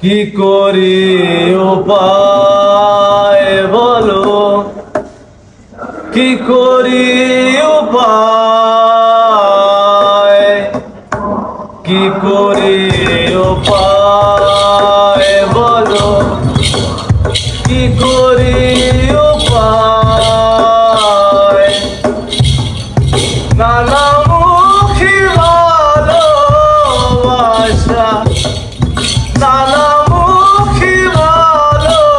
কি করি উপায় বলো, কি করি উপায়, কি করি উপায় বলো, কি করি উপায়। নানামুখী ভালোবাসা, নানামুখী ভালোবাসা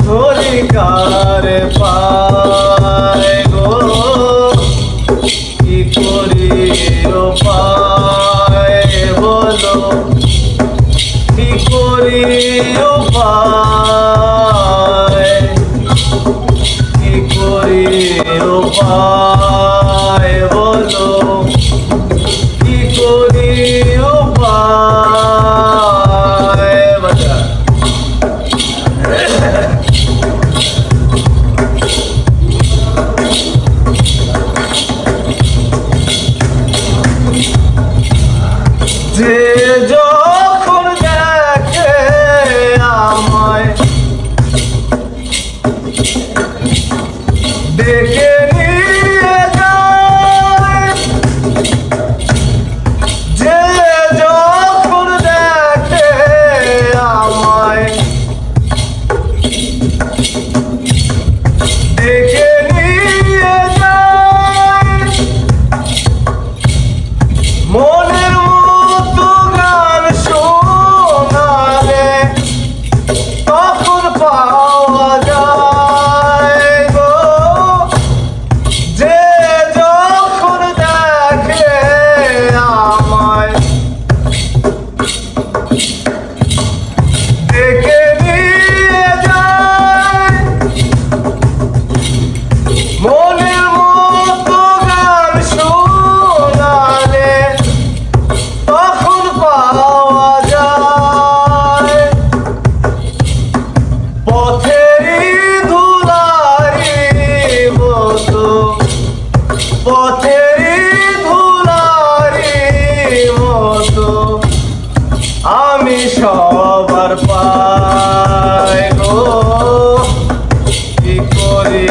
ধরি কার পায় গো, কি করি উপায় বলো, কি করি উপায়, কি করি উপায় বলো, কি করি উপায়। বাজা যে যখন দেখে আমায় ডেকে নিয়ে যায়, যে যখন দেখে আমায় ডেকে নিয়ে যায়, মনের মতো গান শোনালে তখন পাওয়া যায় গো, যে যখন দেখে আমায় ডেকে নিয়ে যায়, মনের মতো গান শোনালে তখন পাওয়া যায়। পথেরই ধুলারি মতো, পথেরই ধুলারি মতো আমি সবার পাই গো, কি করি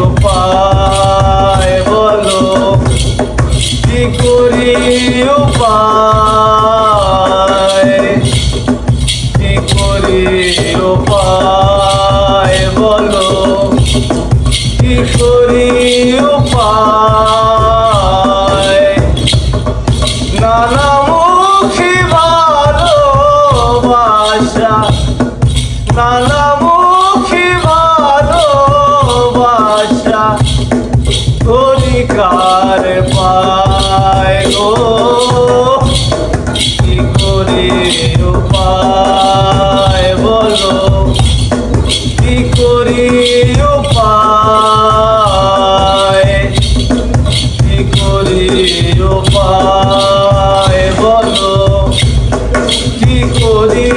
উপায় বলো, কি করি উপায়, কি করি উপায় বলো, কি করি উপায়। নানামুখী ভালোবাসা, নানামুখী ভালোবাসা ধরি কার পায় গো, কি করি উপায় বলো, কি করি উপায়, কি করি উপায় বলো, কি করি